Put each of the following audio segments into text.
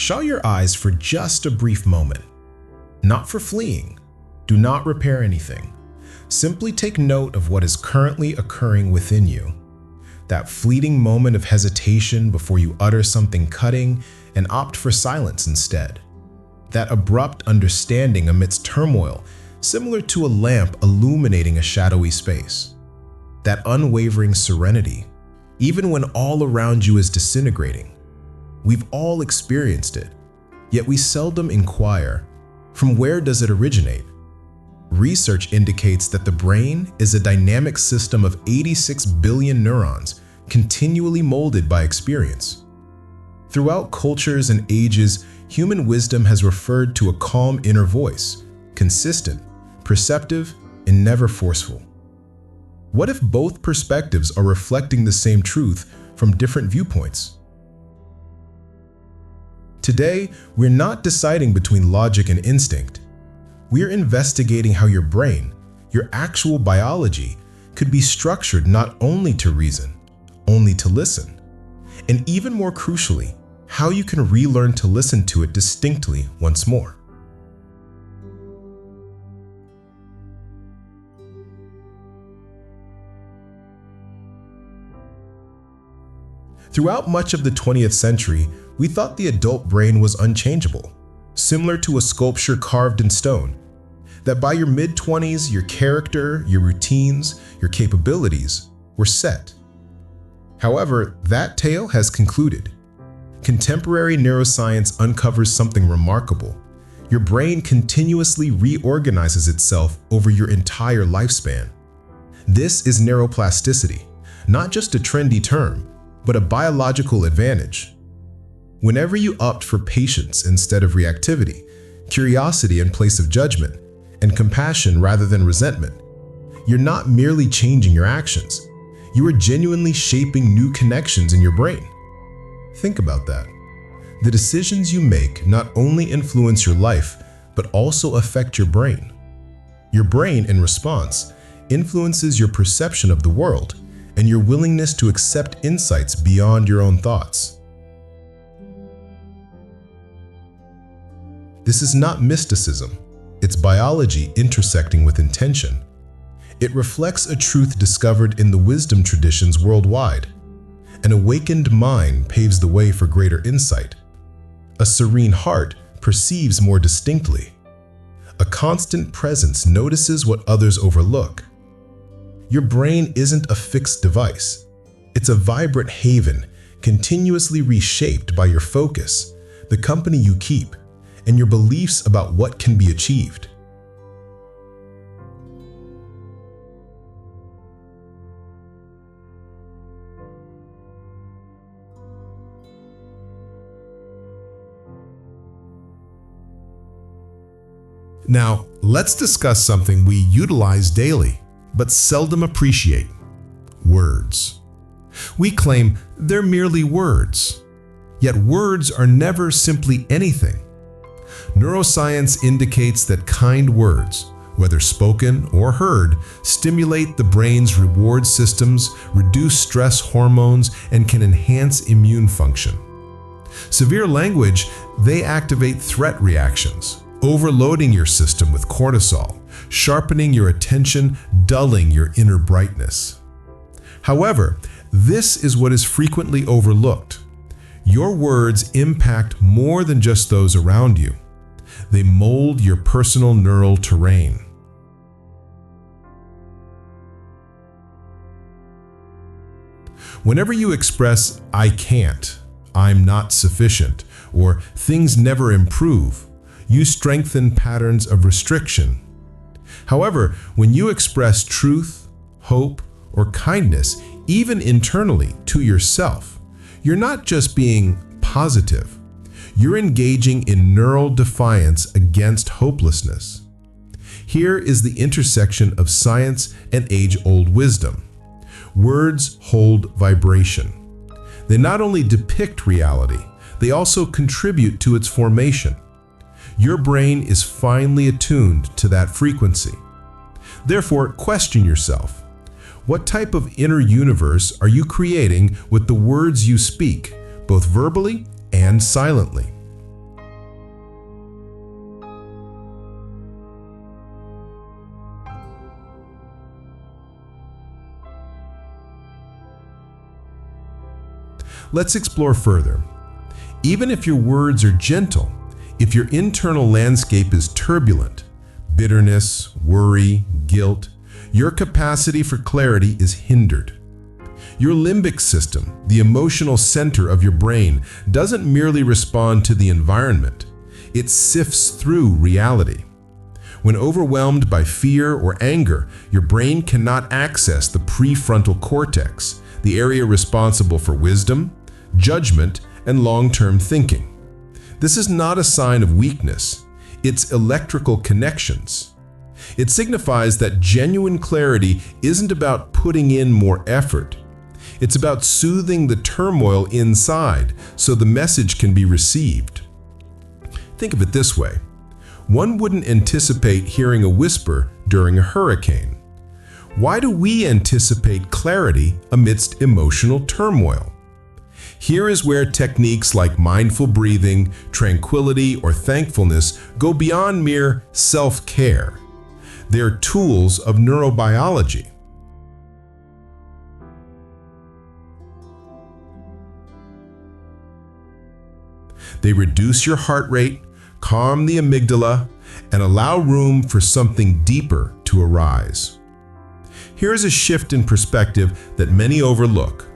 Shut your eyes for just a brief moment. Not for fleeing. Do not repair anything. Simply take note of what is currently occurring within you. That fleeting moment of hesitation before you utter something cutting and opt for silence instead. That abrupt understanding amidst turmoil, similar to a lamp illuminating a shadowy space. That unwavering serenity, even when all around you is disintegrating. We've all experienced it, yet we seldom inquire, from where does it originate? Research indicates that the brain is a dynamic system of 86 billion neurons, continually molded by experience. Throughout cultures and ages, human wisdom has referred to a calm inner voice, consistent, perceptive, and never forceful. What if both perspectives are reflecting the same truth from different viewpoints? Today, we're not deciding between logic and instinct. We're investigating how your brain, your actual biology, could be structured not only to reason, only to listen, and even more crucially, how you can relearn to listen to it distinctly once more. Throughout much of the 20th century, we thought the adult brain was unchangeable, similar to a sculpture carved in stone. That by your mid-20s, your character, your routines, your capabilities were set. However, that tale has concluded. Contemporary neuroscience uncovers something remarkable. Your brain continuously reorganizes itself over your entire lifespan. This is neuroplasticity, not just a trendy term, but a biological advantage. Whenever you opt for patience instead of reactivity, curiosity in place of judgment, and compassion rather than resentment, you're not merely changing your actions. You are genuinely shaping new connections in your brain. Think about that. The decisions you make not only influence your life, but also affect your brain. Your brain, in response, influences your perception of the world and your willingness to accept insights beyond your own thoughts. This is not mysticism. It's biology intersecting with intention. It reflects a truth discovered in the wisdom traditions worldwide. An awakened mind paves the way for greater insight. A serene heart perceives more distinctly. A constant presence notices what others overlook. Your brain isn't a fixed device. It's a vibrant haven, continuously reshaped by your focus, the company you keep, and your beliefs about what can be achieved. Now, let's discuss something we utilize daily, but seldom appreciate: words. We claim they're merely words, yet words are never simply anything. Neuroscience indicates that kind words, whether spoken or heard, stimulate the brain's reward systems, reduce stress hormones, and can enhance immune function. Severe language, they activate threat reactions, overloading your system with cortisol, sharpening your attention, dulling your inner brightness. However, this is what is frequently overlooked. Your words impact more than just those around you. They mold your personal neural terrain. Whenever you express, "I can't," "I'm not sufficient," or "things never improve," you strengthen patterns of restriction. However, when you express truth, hope, or kindness, even internally to yourself, you're not just being positive. You're engaging in neural defiance against hopelessness. Here is the intersection of science and age-old wisdom. Words hold vibration. They not only depict reality, they also contribute to its formation. Your brain is finely attuned to that frequency. Therefore, question yourself. What type of inner universe are you creating with the words you speak, both verbally and silently? Let's explore further. Even if your words are gentle, if your internal landscape is turbulent, bitterness, worry, guilt, your capacity for clarity is hindered. Your limbic system, the emotional center of your brain, doesn't merely respond to the environment. It sifts through reality. When overwhelmed by fear or anger, your brain cannot access the prefrontal cortex, the area responsible for wisdom, judgment, and long-term thinking. This is not a sign of weakness. It's electrical connections. It signifies that genuine clarity isn't about putting in more effort. It's about soothing the turmoil inside so the message can be received. Think of it this way. One wouldn't anticipate hearing a whisper during a hurricane. Why do we anticipate clarity amidst emotional turmoil? Here is where techniques like mindful breathing, tranquility, or thankfulness go beyond mere self-care. They're tools of neurobiology. They reduce your heart rate, calm the amygdala, and allow room for something deeper to arise. Here's a shift in perspective that many overlook.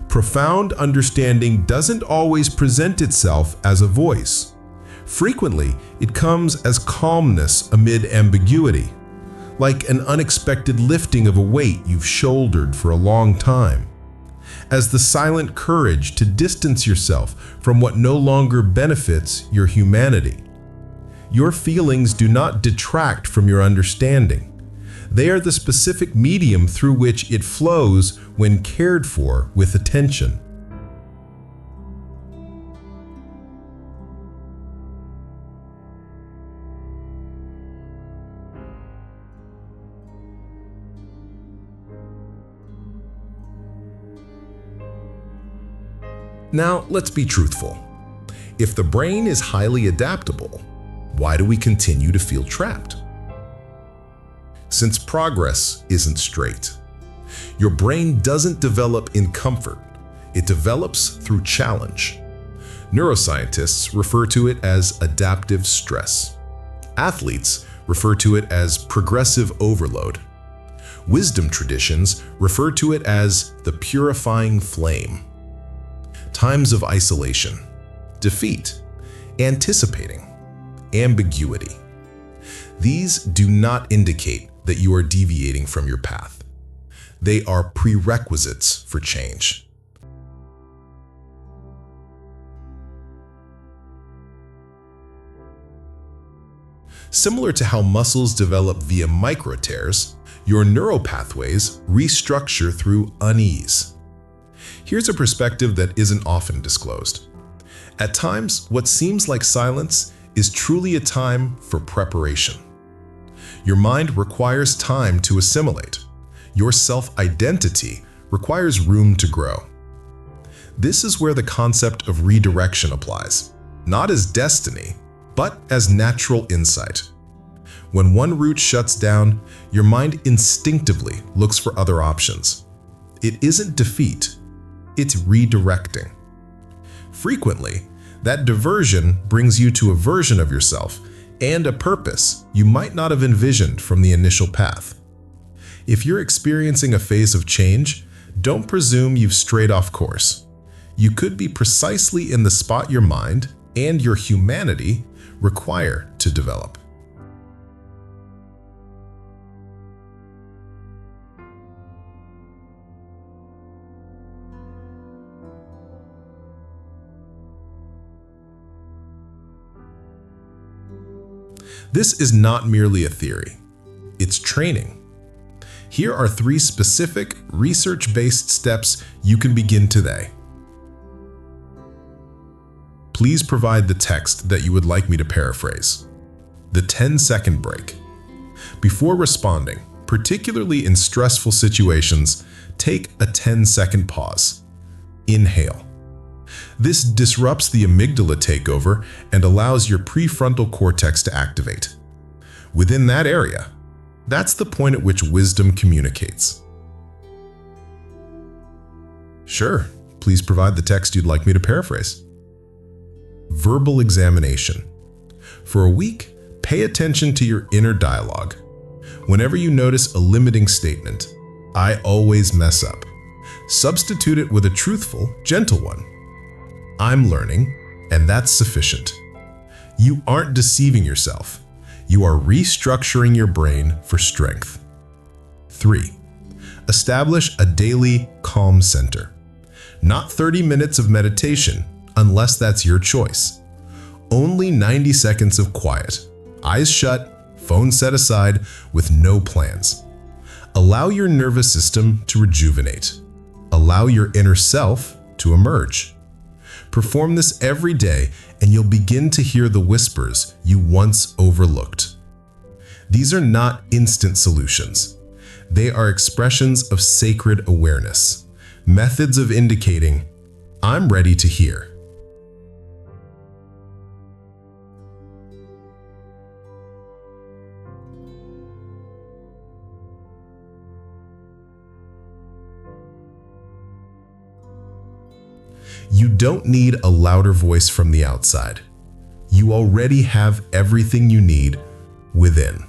Profound understanding doesn't always present itself as a voice. Frequently, it comes as calmness amid ambiguity, like an unexpected lifting of a weight you've shouldered for a long time, as the silent courage to distance yourself from what no longer benefits your humanity. Your feelings do not detract from your understanding. They are the specific medium through which it flows when cared for with attention. Now, let's be truthful. If the brain is highly adaptable, why do we continue to feel trapped? Since progress isn't straight. Your brain doesn't develop in comfort. It develops through challenge. Neuroscientists refer to it as adaptive stress. Athletes refer to it as progressive overload. Wisdom traditions refer to it as the purifying flame. Times of isolation, defeat, anticipating, ambiguity. These do not indicate that you are deviating from your path. They are prerequisites for change. Similar to how muscles develop via micro tears, your neural pathways restructure through unease. Here's a perspective that isn't often disclosed. At times, what seems like silence is truly a time for preparation. Your mind requires time to assimilate. Your self-identity requires room to grow. This is where the concept of redirection applies, not as destiny, but as natural insight. When one route shuts down, your mind instinctively looks for other options. It isn't defeat, it's redirecting. Frequently, that diversion brings you to a version of yourself and a purpose you might not have envisioned from the initial path. If you're experiencing a phase of change, don't presume you've strayed off course. You could be precisely in the spot your mind and your humanity require to develop. This is not merely a theory, it's training. Here are 3 specific, research-based steps you can begin today. Please provide the text that you would like me to paraphrase. The 10-second break. Before responding, particularly in stressful situations, take a 10-second pause. Inhale. This disrupts the amygdala takeover and allows your prefrontal cortex to activate. Within that area, that's the point at which wisdom communicates. Sure, please provide the text you'd like me to paraphrase. Verbal examination. For a week, pay attention to your inner dialogue. Whenever you notice a limiting statement, "I always mess up," substitute it with a truthful, gentle one. "I'm learning, and that's sufficient." You aren't deceiving yourself. You are restructuring your brain for strength. 3. Establish a daily calm center. Not 30 minutes of meditation, unless that's your choice. Only 90 seconds of quiet, eyes shut, phone set aside, with no plans. Allow your nervous system to rejuvenate. Allow your inner self to emerge. Perform this every day, and you'll begin to hear the whispers you once overlooked. These are not instant solutions. They are expressions of sacred awareness, methods of indicating, "I'm ready to hear." You don't need a louder voice from the outside. You already have everything you need within.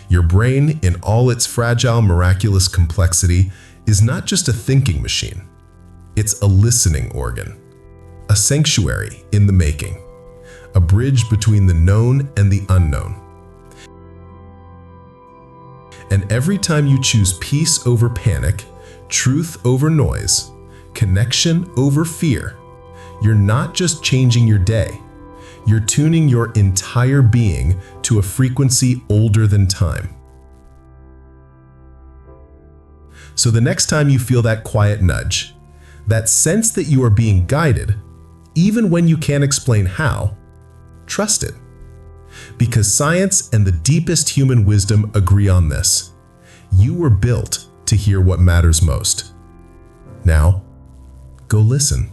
Your brain, in all its fragile, miraculous complexity, is not just a thinking machine. It's a listening organ, a sanctuary in the making, a bridge between the known and the unknown. And every time you choose peace over panic, truth over noise, connection over fear, you're not just changing your day. You're tuning your entire being to a frequency older than time. So the next time you feel that quiet nudge, that sense that you are being guided, even when you can't explain how, trust it. Because science and the deepest human wisdom agree on this. You were built to hear what matters most. Now, go listen.